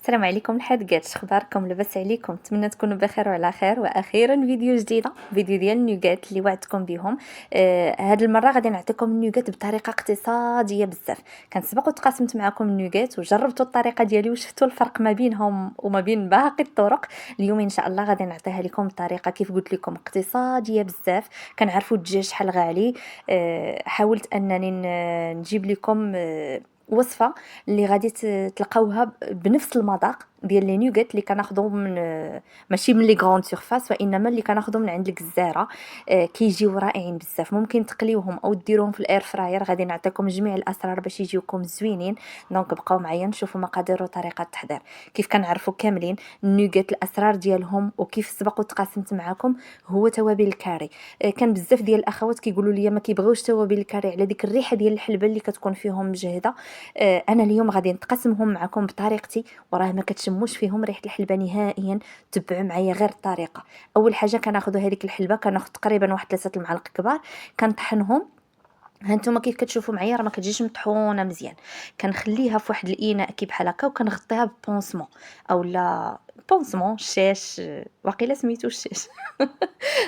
السلام عليكم الحادقات، اخباركم؟ لاباس عليكم؟ نتمنى تكونوا بخير وعلى خير. واخيرا فيديو جديده، فيديو ديال النوغات اللي وعدتكم بهم. هاد المره غادي نعطيكم النوغات بطريقه اقتصاديه بزاف. كان سبق وتقاسمت معكم النوغات وجربتوا الطريقه ديالي وشفتوا الفرق ما بينهم وما بين باقي الطرق. اليوم ان شاء الله غادي نعطيها لكم بطريقه كيف قلت لكم اقتصاديه بزاف. كنعرفوا الدجاج شحال غالي. حاولت انني نجيب لكم وصفه اللي غادي تلقاوها بنفس المذاق ديال لي نوغيت اللي كناخذوا من ماشي من لي غراند سورفاس، وانما اللي كناخذوا من عند الجزاره. كيجيو رائعين بزاف. ممكن تقليوهم او ديروهم في الاير فراير. غادي نعطيكم جميع الاسرار باش يجيوكم زوينين. دونك بقاو معايا نشوفوا مقادير وطريقه التحضير. كيف كنعرفوا كاملين النوغيت الاسرار ديالهم وكيف سبق وتقاسمت معكم هو توابل الكاري. كان بزاف ديال الاخوات كيقولوا لي ما كيبغيوش توابل الكاري على ديك الريحه ديال الحلبه اللي كتكون فيهم مجهده. انا اليوم غادي نتقاسمهم معكم بطريقتي، وراه ما كتشموش فيهم ريحه الحلبه نهائيا. تبعوا معايا غير الطريقه. اول حاجه كناخذوا هذيك الحلبه، كناخذ تقريبا واحد 3 المعالق كبار. كنطحنهم. هانتوما كيف كتشوفوا معايا راه ما كتجيش مطحونه مزيان. كنخليها في واحد الاناء كي بحال هكا وكنغطيها ببونسمون اولا بونسمون شاش. واقيلا سميتو الشاش.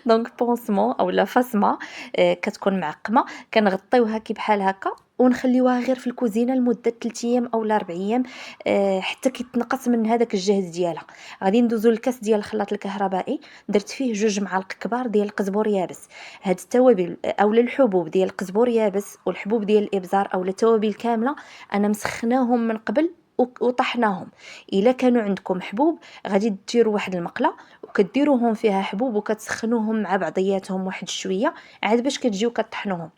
دونك بونسمون اولا فاسمه. كتكون معقمه. كنغطيوها كي بحال هكا ونخليوها غير في الكوزينه لمده 3 ايام اولا 4 ايام. حتى كيتنقص من هذاك الجهد ديالها. غادي ندوزو للكاس ديال الخلاط الكهربائي. درت فيه 2 معالق كبار ديال القزبور يابس. هاد التوابل اولا الحبوب ديال القزبور يابس والحبوب ديال الابزار اولا التوابل كامله انا مسخناهم من قبل وطحناهم. الا كانوا عندكم حبوب غادي ديروا واحد المقله وكديروهم فيها حبوب وكتسخنوهم مع بعضياتهم واحد شويه عاد باش كتجيو كطحنوهم.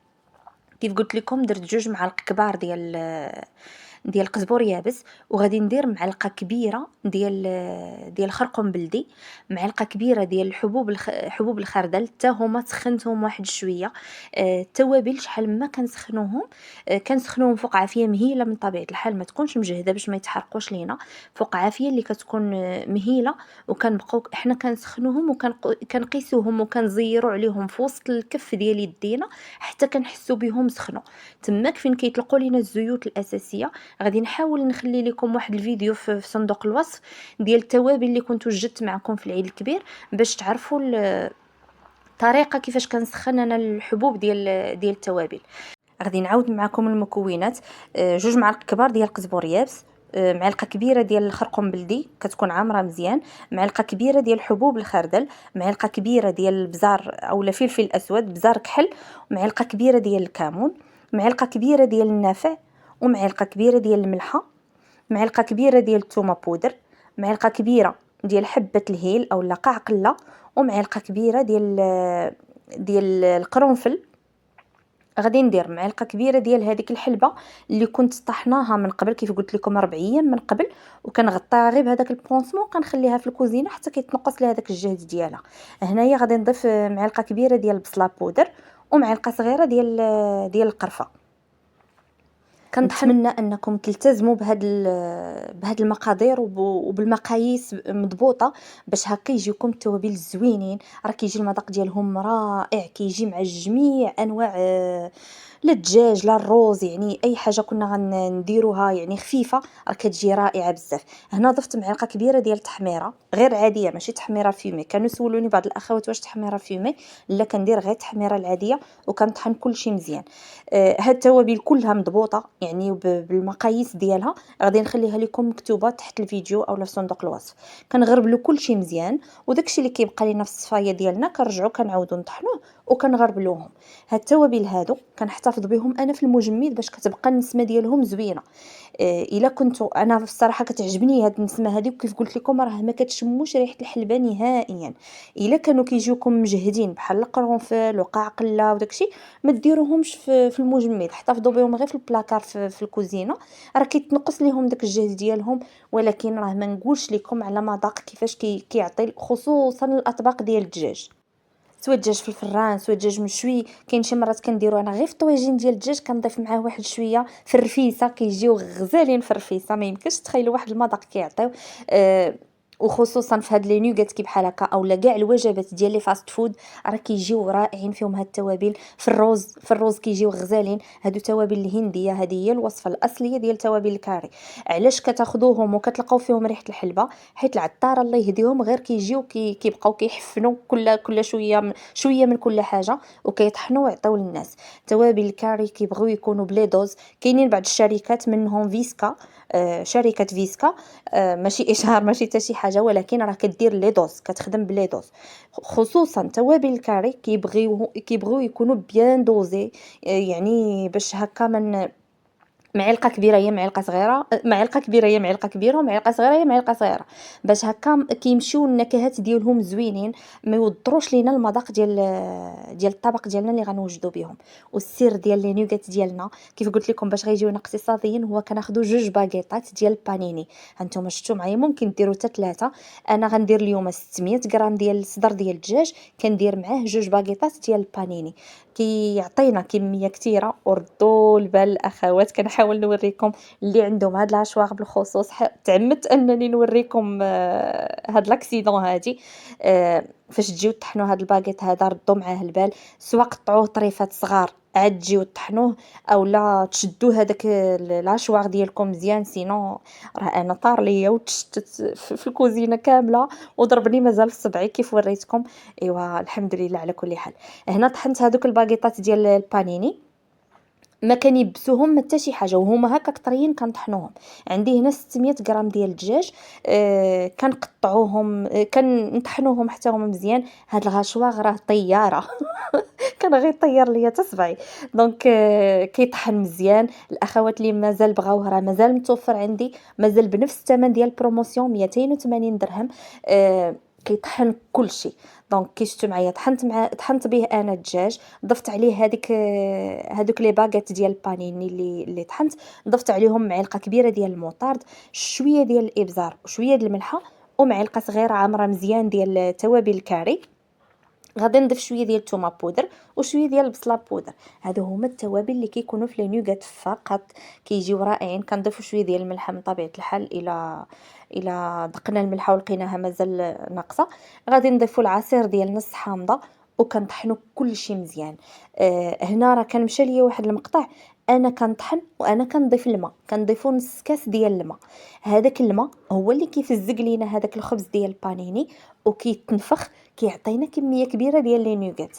كيف قلت لكم درت 2 معالق كبار ديال القزبور يابس. وغادي ندير معلقه كبيره ديال خرقوم بلدي. معلقه كبيره ديال حبوب الخردل حتى هما سخنتهم واحد شويه. التوابل شحال ما كنسخنوهم. كنسخنوهم فوق عافيه مهيله من طبيعه الحال، ما تكونش مجهده باش ما يتحرقوش لينا. فوق عافيه اللي كتكون مهيله. وكنبقاو حنا كنسخنوهم وكنقيسوهم وكنزيروا عليهم في وسط الكف ديال يدينا حتى كنحسوا بهم سخنوا. تماك فين كيطلقوا لينا الزيوت الاساسيه. غادي نحاول نخلي لكم واحد الفيديو في صندوق الوصف ديال التوابل اللي كنت وجدت معكم في العيد الكبير باش تعرفوا الطريقه كيفاش كنسخن انا الحبوب ديال التوابل. غادي نعاود معكم المكونات. 2 معالق كبار ديال القزبور يابس. معلقه كبيره ديال الخرقوم بلدي كتكون عامره مزيان. معلقه كبيره ديال حبوب الخردل. معلقه كبيره ديال البزار اولا فلفل اسود بزار كحل. ومعلقه كبيره ديال الكمون. معلقه كبيره ديال النافع. ومعلقه كبيره ديال الملحه. معلقه كبيره ديال الثومه بودر. معلقه كبيره ديال حبه الهيل اولا قعقله. ومعلقه كبيره ديال القرنفل. غادي ندير معلقه كبيره ديال هذيك الحلبه اللي كنت طحناها من قبل كيف قلت لكم 4 ايام من قبل. وكنغطيها غير بهذاك البونسمون وكنخليها في الكوزينه حتى كيتنقص لها داك الجهد ديالها. هنايا غادي نضيف معلقه كبيره ديال البصله بودر. ومعلقه صغيره ديال القرفه. كنتمنى انكم تلتزموا بهاد المقادير وبالمقاييس مضبوطه باش هكا يجيكم التوابل الزوينين. راه كيجي المذاق ديالهم رائع، كيجي مع جميع انواع لا الدجاج لا الروز، يعني اي حاجه كنا غنديروها يعني خفيفه راه كتجي رائعه بزاف. هنا ضفت معلقه كبيره ديال التحميره غير عاديه ماشي تحميره فيمي. كانوا يسولوني بعض الاخوات واش تحميره فيمي. لا كندير غير التحميره العاديه وكنطحن كلشي مزيان. هاد التوابل كلها مضبوطه يعني بالمقاييس ديالها. غادي نخليها لكم مكتوبه تحت الفيديو اولا في صندوق الوصف. كنغربلو كلشي مزيان وداكشي اللي كيبقى لينا في الصفايه ديالنا كنرجعو كنعاودو نطحنوه وكنغربلوهم. هاد التوابل هادو كنحتفظ بهم انا في المجمد باش كتبقى النسمه ديالهم زوينه. الا كنتو انا الصراحه كتعجبني هاد النسمه هذه وكيف قلت لكم راه ما كتشموش ريحه الحلبه نهائيا. الا كانوا كيجيوكم مجهدين بحال القرنفل وقعقله وداكشي ما ديروهمش في المجمد. احتفظوا بهم غير في البلاكار في الكوزينه. راه كيتنقص ليهم داك الجهد ديالهم. ولكن راه ما نقولش لكم على مذاق كيفاش كيعطي خصوصا الاطباق ديال الدجاج. سوا دجاج في الفران سوا دجاج مشوي. كاين شي مرات كنديرو انا غير في الطويجين ديال الدجاج كنضيف معاه واحد شويه فرفيسه كيجيو غزالين فرفيسه ما يمكنش تخيلوا واحد المذاق كيعطيو. وخصوصا في هاد لي نوغات كي بحال هكا اولا كاع الوجبات ديال لي فاست فود راه كيجيو رائعين فيهم هاد التوابل. في الروز كيجيو غزالين. هادو توابل الهنديه، هذه هي الوصفه الاصليه ديال توابل الكاري. علاش كتاخذوهم وكتلقاو فيهم ريحه الحلبه؟ حيت العطار الله يهديهم غير كيجيو كيبقاو كيحفنوا كل شويه شويه من كل حاجه وكيطحنوا ويعطيو للناس. توابل الكاري كيبغيو يكونوا بلي دوز. كاينين بعض الشركات منهم فيسكا، شركه فيسكا، ماشي اشهار ماشي حتى شي حاجه، ولكن راه كدير لي دوز، كتخدم بلي دوز. خصوصا توابل الكاري كيبغيو يكونوا بيان دوزي، يعني باش هكا من معلقه كبيره هي معلقه صغيره، معلقه كبيره هي معلقه كبيره، ومعلقه صغيره هي معلقه صغيره، باش هكا كيمشيو النكهات ديالهم زوينين، ما يوضروش لينا المذاق ديال الطبق ديالنا اللي غنوجدوا بهم. والسر ديال لي نوغات ديالنا كيف قلت لكم باش غيجيونا اقتصاديين هو كناخذوا جوج باكيطات ديال البانيني. هانتوما شفتوا معايا ممكن ديروا حتى ثلاثه. انا غندير اليوم 600 غرام ديال الصدر ديال الدجاج، كندير معاه جوج باكيطات ديال البانيني. كيعطينا كميه كثيره. وردوا البال الاخوات، كنحاول نوريكم اللي عندهم هاد الاشواغ بالخصوص. تعمدت انني نوريكم هاد لاكسيدون هادي. فاش تجيو طحنوا هاد الباكيت هذا ردوا معاه البال، سواء قطعوه طريفات صغار عاد تجيو طحنوه، اولا تشدوا هذاك الاشواغ ديالكم مزيان. سينو راه انا طار ليا وتشتت في الكوزينه كامله وضربني مازال في صبعي كيف وريتكم. ايوا الحمد لله على كل حال. هنا طحنت هذوك الباكيطات ديال البانيني، ما كنيبسوهم حتى شي حاجه وهما هكاك طريين كنطحنوهم. عندي هنا 600 غرام ديال الدجاج، كنقطعوهم، كنطحنوهم حتى هما مزيان. هاد الغشواغ راه طياره كان غير طير ليا تصبعي. دونك كيطحن مزيان. الاخوات اللي مازال بغاوه راه مازال متوفر عندي، مازال بنفس الثمن ديال البروموسيون 280 درهم. كيطحن كل شيء. دونك كي شفتوا معايا طحنت به انا الدجاج، ضفت عليه هذوك لي باغيت ديال البانيني اللي طحنت، ضفت عليهم معلقه كبيره ديال الموطارد، شويه ديال الابزار وشويه ديال الملحه، ومعلقه صغيره عامره مزيان ديال توابل الكاري. غادي نضيف شويه ديال الثومه بودر وشويه ديال البصله بودر. هادو هما التوابل اللي كيكونوا في لي نوغات فقط، كيجيو رائعين. كنضيفوا شويه ديال الملح من طبيعه الحال الى دقنا الملحه ولقيناها مازال ناقصه. غادي نضيفوا العصير ديال نص حامضه وكنطحنوا كل شيء مزيان. هنا راه كان مشى ليا واحد المقطع، انا كنطحن وانا كنضيف الماء، كنضيفوا نص كاس ديال الماء. هذاك الماء هو اللي كيفزق لينا هذاك الخبز ديال البانيني وكيتنفخ، كيعطينا كميه كبيره ديال لي نوغات.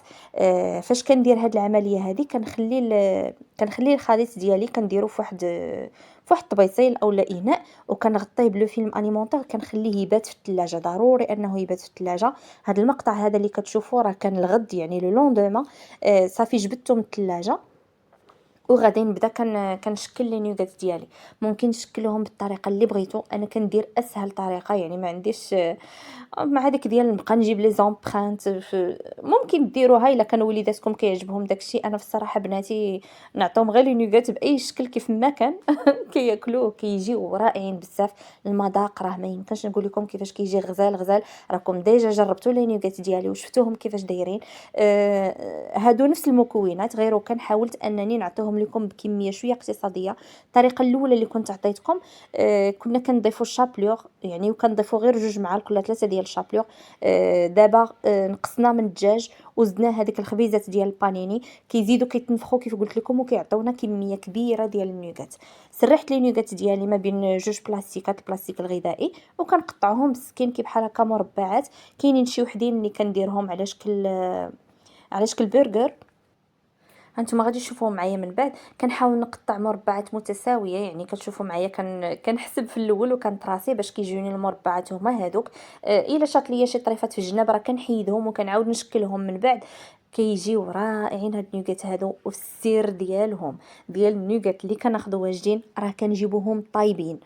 فاش كندير هاد العمليه هذه كنخلي الخليط ديالي كنديرو في واحد الطبيصيل اولا اناء، وكنغطيه بلو فيلم اليمونطير، كنخليه يبات في الثلاجه. ضروري انه يبات في الثلاجه. هاد المقطع هذا اللي كتشوفوه راه كان الغد يعني لو لوندوما. صافي جبدته من الثلاجه وغادي نبدا كنشكل لي نوغات ديالي. ممكن نشكلهم بالطريقه اللي بغيتو، انا كندير اسهل طريقه، يعني ما عنديش مع هذيك ديال نبقى نجيب لي زومبرانت. ممكن ديروها الا كان وليداتكم كيعجبهم داكشي. انا في الصراحه بناتي نعطيهم غير لي نوغات باي شكل كيف ما كان كياكلوه كيجيو رائعين بزاف. المذاق راه ما يمكنش نقول لكم كيفاش كيجي غزال. راكم ديجا جربتوا لي نوغات ديالي وشفتوهم كيفاش دايرين. هادو نفس المكونات، غير كان حاولت انني نعطيهم لكم بكميه شويه اقتصاديه. الطريقه الاولى اللي كنت عطيتكم، كنا كنضيفوا الشابلور يعني، وكنضيفوا غير 2 معالق ولا 3 ديال الشابلور. دابا نقصنا من الدجاج وزدنا هذيك الخبيزات ديال البانيني، كيزيدوا كيتنفخوا كيف قلت لكم وكيعطيونا كميه كبيره ديال النوغات. سرحت لي نوغات ديالي ما بين 2 بلاستيكات، البلاستيك الغذائي، وكنقطعهم بالسكين كي بحال هكا مربعات. كاينين شي وحدين اللي كنديرهم على شكل برجر. هانتوما غادي تشوفوا معايا من بعد. كنحاول نقطع مربعات متساويه، يعني كتشوفوا معايا كنحسب في الاول وكنطراسي باش كيجوني المربعات هما هادوك. الا شاط ليا شي طريفات في الجناب راه كنحيدهم وكنعاود نشكلهم من بعد. كيجيو رائعين هاد النوغات هادو. والسر ديالهم ديال النوغات اللي كناخذوا واجدين راه كنجيبوهم طايبين،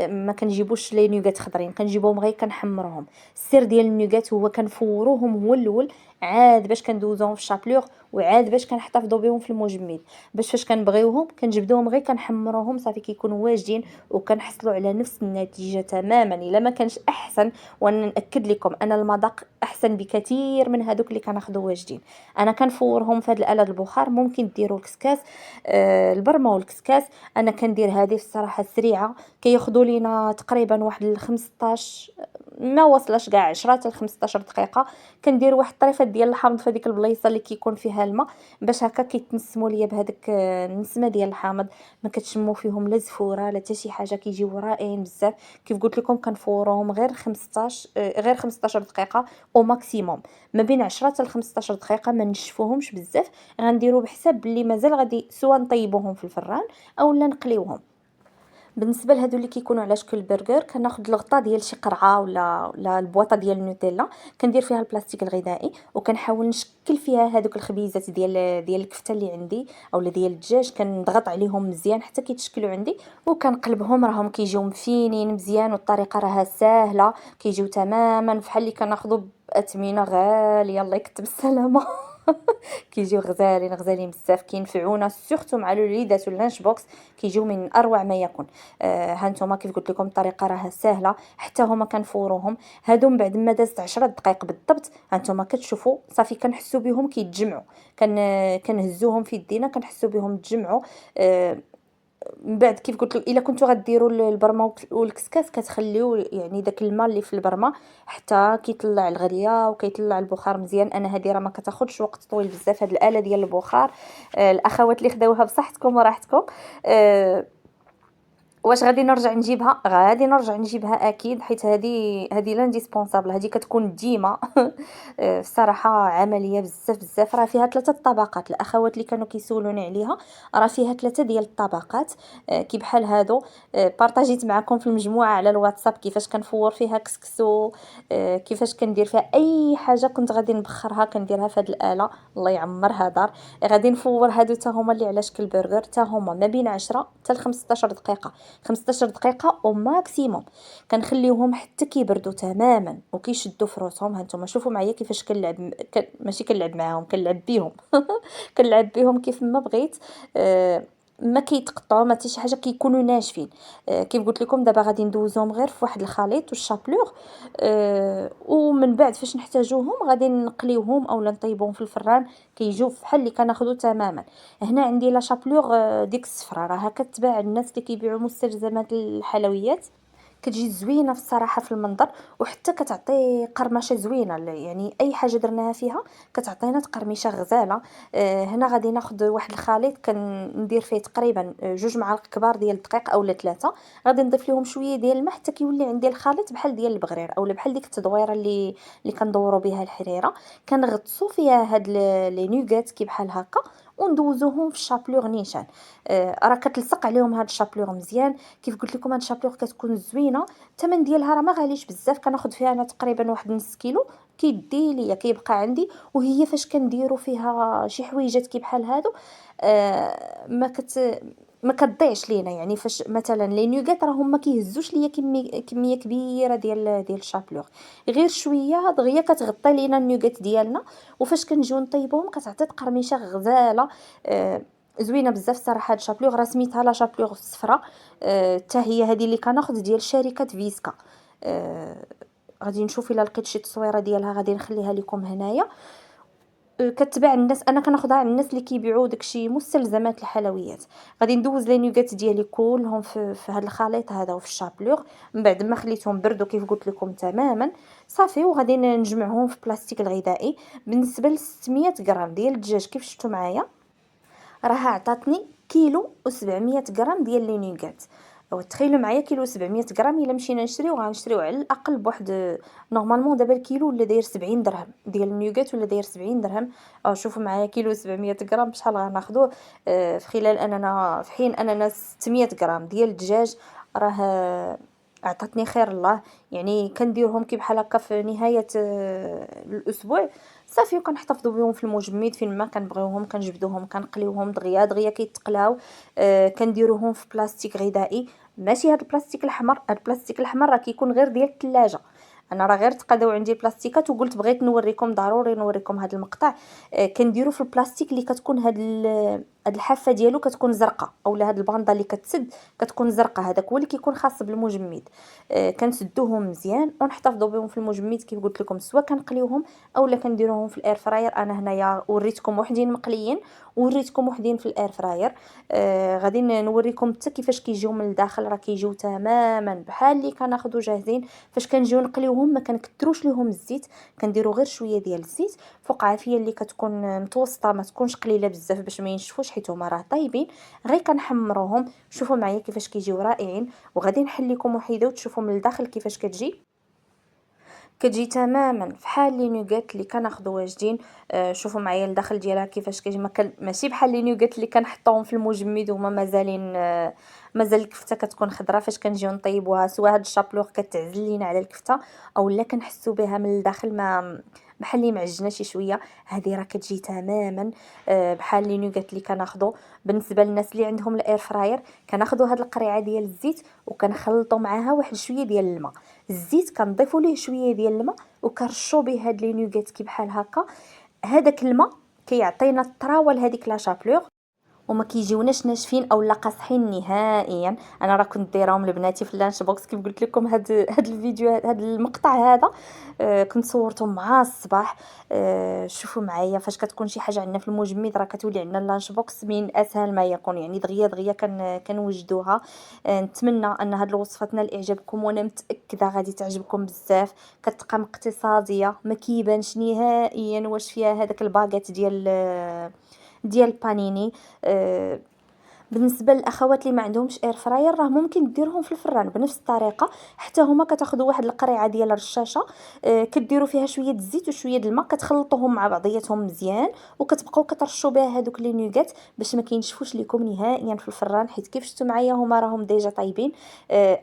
ما كنجيبوش لي نوغات خضرين، كنجيبوهم غير كنحمروهم. السر ديال النوغات هو كنفوروهم هو الاول، عاد باش كندوزوهم في الشابلور، وعاد باش كنحتفظوا بهم في المجمد، باش فاش كنبغيوهم كنجبدوهم غير كنحمروهم صافي كيكونوا واجدين وكنحصلوا على نفس النتيجه تماما الا ما كانش احسن. وانا ناكد لكم انا المذاق احسن بكثير من هذوك اللي كناخذوا واجدين. انا كنفورهم في هذه الاله البخار. ممكن ديروا الكسكاس، البرمه والكسكاس. انا كندير هذه في الصراحه سريعه، كياخذوا لينا تقريبا واحد 15 ما وصلش كاع 10 حتى ل15 دقيقة. كندير واحد الطريفات ديال الحامض في هذيك البليصة اللي كيكون فيها الماء، باش هكا كيتنسموا ليا بهذاك النسمة ديال الحامض، ما كتشموا فيهم لا زفورة لا حتى شي حاجة، كيجيو رائعين بزاف. كيف قلت لكم كنفوروهم غير 15 غير 15 دقيقة او ماكسيموم، ما بين 10 حتى ل 15 دقيقة، ما نشفوهمش بزاف. غنديروا بحساب بلي مازال غادي سوا نطيبوهم في الفران اولا نقليوهم. بالنسبه لهادو اللي كيكونوا على شكل برجر، كناخذ الغطاء ديال شي قرعه ولا البواطه ديال النوتيلا، كندير فيها البلاستيك الغذائي وكنحاول نشكل فيها هادوك الخبيزات ديال الكفته اللي عندي اولا ديال الدجاج، كنضغط عليهم مزيان حتى كيتشكلوا عندي وكنقلبهم. راهم كيجيو مفينين مزيان والطريقه راها ساهله، كيجيو تماما بحال اللي كناخذوا باثمنه غاليه، الله يكتب السلامه. كيجيو غزالين غزالين بزاف، كينفعونا سورتو مع الوليدات واللانش بوكس، كيجيو من اروع ما يكون. ها نتوما كيف قلت لكم الطريقه راها سهله، حتى هما كنفوروهم هادو من بعد ما دازت 10 دقائق بالضبط. ها نتوما كتشوفوا صافي كنحسوا بهم كيتجمعوا، كنهزوهم في يدينا كنحسوا بهم تجمعوا. من بعد كيف قلت لك الا كنتو غديروا البرمه والكسكاس، كتخليو يعني داك الماء اللي في البرمه حتى كيطلع الغليه وكيطلع البخار مزيان. انا هذه راه ما كتاخذش وقت طويل بزاف، هاد الاله ديال البخار. الاخوات اللي خداوها بصحتكم وراحتكم. واش غادي نرجع نجيبها؟ غادي نرجع نجيبها اكيد، حيت هذه لانديسبونسابل، هذه كتكون ديما. الصراحه عمليه بزاف بزاف. راه فيها 3 طبقات، الاخوات اللي كانوا كيسولوني عليها راه فيها 3 ديال الطبقات. كي بحال هادو. بارطاجيت معكم في المجموعه على الواتساب كيفاش كنفور فيها كسكسو، كيفاش كندير فيها اي حاجه كنت غادي نبخرها كنديرها في هذه الاله. الله يعمرها دار. غادي نفور هادو حتى هما اللي على شكل برجر، حتى هما ما بين 10 حتى ل 15 دقيقه، 15 دقيقه او ماكسيموم. كنخليوهم حتى كيبردوا تماما وكيشدوا في روسهم. هانتوما شوفوا معايا كيفاش كنلعب ماشي كنلعب معاهم، كنلعب بيهم. كنلعب بيهم كيف ما بغيت. ما كيتقطعوا ما حتى شي حاجه، كيكونوا ناشفين. كيف قلت لكم دابا غادي ندوزهم غير في واحد الخليط والشابلور. ومن بعد فاش نحتاجوهم غادي نقليوهم اولا نطيبوهم في الفران، كيجيو بحال اللي كناخذو تماما. هنا عندي لا شابلور ديك الصفرا، راها كتباع الناس اللي كيبيعوا مستلزمات الحلويات. كتجي زوينه في الصراحه في المنظر، وحتى كتعطي قرمشه زوينه، يعني اي حاجه درناها فيها كتعطينا تقرمشه غزاله. هنا غادي ناخذ واحد الخليط كندير فيه تقريبا 2 معالق كبار ديال الدقيق اولا 3. غادي نضيف لهم شويه ديال الماء حتى كيولي عندي الخليط بحال ديال البغرير اولا بحال ديك التدويره اللي كندوروا بها الحريره. كنغطسوا فيها هاد لي نوغات كي بحال هكا وندوزوهم في الشابلور نيشان. راه كتلصق عليهم هاد الشابلور مزيان. كيف قلت لكم هاد الشابلور كتكون زوينه، الثمن ديالها راه ما غاليش بزاف، كناخذ فيها انا تقريبا واحد نص كيلو، كيدي ليا كيبقى عندي. وهي فاش كنديروا فيها شي حويجات كي بحال هادو ما كتضيعش لينا. يعني فاش مثلا لي نوغات راهم ما كيهزوش ليا كميه كبيره ديال الشابلور، غير شويه دغيا كتغطي لينا النوغات ديالنا. وفاش كنجيو نطيبوهم كتعطي قرمشه غزاله. زوينه بزاف صراحه. هاد شابلور راه سميتها لا شابلور الصفراء. حتى هي هذه اللي كناخذ ديال شركه فيسكا. غادي نشوف الا لقيت شي تصويره ديالها غادي نخليها لكم هنايا. كتباع الناس، انا كناخذها على الناس اللي كيبيعوا داكشي مستلزمات الحلويات. غادي ندوز لي نوغات ديالي كلهم في هذا الخليط هذا وفي الشابلور. من بعد ما خليتهم بردوا كيف قلت لكم تماما صافي، وغادي نجمعهم في بلاستيك الغذائي. بالنسبه ل 600 غرام ديال الدجاج كيف شفتوا معايا راها عطاتني كيلو و700 غرام ديال لي نوغات. وتخيلوا معايا كيلو 700 غرام الا مشينا نشريو غنشريو على الاقل بواحد نورمالمون دابا الكيلو ولا داير 70 درهم ديال النوغات ولا داير 70 درهم. او شوفوا معايا كيلو 700 غرام بشحال غناخذوه في خلال اننا في حين اننا 600 غرام ديال الدجاج. راه عطاتني خير الله. يعني كنديرهم كي بحال هكا في نهايه الاسبوع صافي، وكنحتفظوا بهم في المجمد فين ما كنبغيوهم، كنجبدوهم كنقليوهم دغيا دغيا كيتقلاو. كنديروهم في بلاستيك غذائي، ماشي هاد البلاستيك الاحمر. هاد البلاستيك الاحمر راه كيكون غير ديال الثلاجه. انا راه غير تقاداو عندي البلاستيكات وقلت بغيت نوريكم، ضروري نوريكم هذا المقطع. كنديروا في البلاستيك اللي كتكون هاد الحافه ديالو كتكون زرقاء، اولا هاد الباندا اللي كتسد كتكون زرقاء، هذاك هو اللي كيكون خاص بالمجمد. كنسدوهم مزيان ونحتفظوا بهم في المجمد كيف قلت لكم، سواء كنقليوهم اولا كنديروهم في الاير فراير. انا هنايا وريتكم وحدين مقليين ووريتكم وحدين في الاير فراير. غادي نوريكم حتى كيفاش كيجيو من الداخل، راه كيجيو تماما بحال اللي كناخذوا جاهزين. فاش كنجيو نقليوهم ما كنكثروش ليهم الزيت، كنديروا غير شويه ديال الزيت فوق عافيه اللي كتكون متوسطه، ما تكونش قليله بزاف باش ما ينشفوش حيت هما راه طايبين. غير كنحمروهم، شوفوا معايا كيفاش كيجيو رائعين. وغادي نحل لكم وحيده وتشوفوا من الداخل كيفاش كتجي تماما فحال لي نوغات اللي كناخذوا واجدين. شوفوا معايا الداخل ديالها كيفاش كيجي، ماشي بحال لي نوغات اللي كنحطوهم في المجمد وهما مازالين. مازال الكفته كتكون خضره فاش كنجيو نطيبوها، سواء هاد الشابلوغ كتعزل لينا على الكفته اولا كنحسوا بها من الداخل ما بحال اللي معجنه شي شويه. هذه راه كتجي تماما بحال لي نوغات اللي كناخذوا. بالنسبه للناس اللي عندهم الاير فراير، كناخذوا هاد القريعه ديال الزيت وكنخلطوا معاها واحد شويه ديال الماء. الزيت كنضيفوا ليه شويه ديال الماء وكنرشوا به هاد لي نوغات كي بحال هكا. هذاك الماء كيعطينا الطراوه لهذيك لا شابلوغ وما كيجيوناش ناشفين اولا قاصحين نهائيا. انا راه كنت دايراهم لبناتي في اللانش بوكس كيف قلت لكم. هاد الفيديو، هاد المقطع هذا كنت صورته مع الصباح. شوفوا معايا فاش كتكون شي حاجه عندنا في المجمد راه كتولي عندنا اللانش بوكس من اسهل ما يكون، يعني دغيا دغيا كنوجدوها. نتمنى ان هاد الوصفه تنال اعجابكم وانا متاكده غادي تعجبكم بزاف. كتقام اقتصاديه ما كيبانش نهائيا واش فيها هذاك الباغيت ديال بانيني. آه، بالنسبه للاخوات اللي ما عندهمش اير فراير راه ممكن ديرهم في الفران بنفس الطريقه. حتى هما كتاخذوا واحد القريعه ديال الرشاشه، كديروا فيها شويه الزيت وشويه الماء، كتخلطوهم مع بعضياتهم مزيان وكتبقاو كترشوا بها هذوك لي نوغات باش ما كينشفوش لكم نهائيا في الفران، حيت كيف شفتوا معايا هما راهم ديجا طايبين.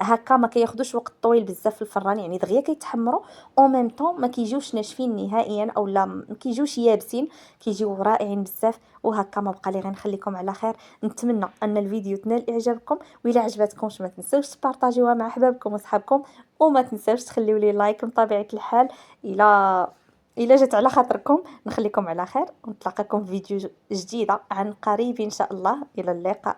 هكا ما كياخذوش وقت طويل بزاف في الفران، يعني دغيا كيتحمروا او ميم طون ما كيجيوش ناشفين نهائيا اولا ما كيجيوش يابسين، كيجيو رائعين بزاف. وهكا ما بقى لي غير نخليكم على خير. نتمنى ان الفيديو تنال اعجابكم، وإلا عجبتكمش ما تنسوش تبارطاجيوها مع احبابكم وصحابكم، وما تنسوش تخليوا لي لايك. بطبيعه الحال الا جات على خاطركم نخليكم على خير ونتلاقاكم في فيديو جديده عن قريب ان شاء الله. الى اللقاء.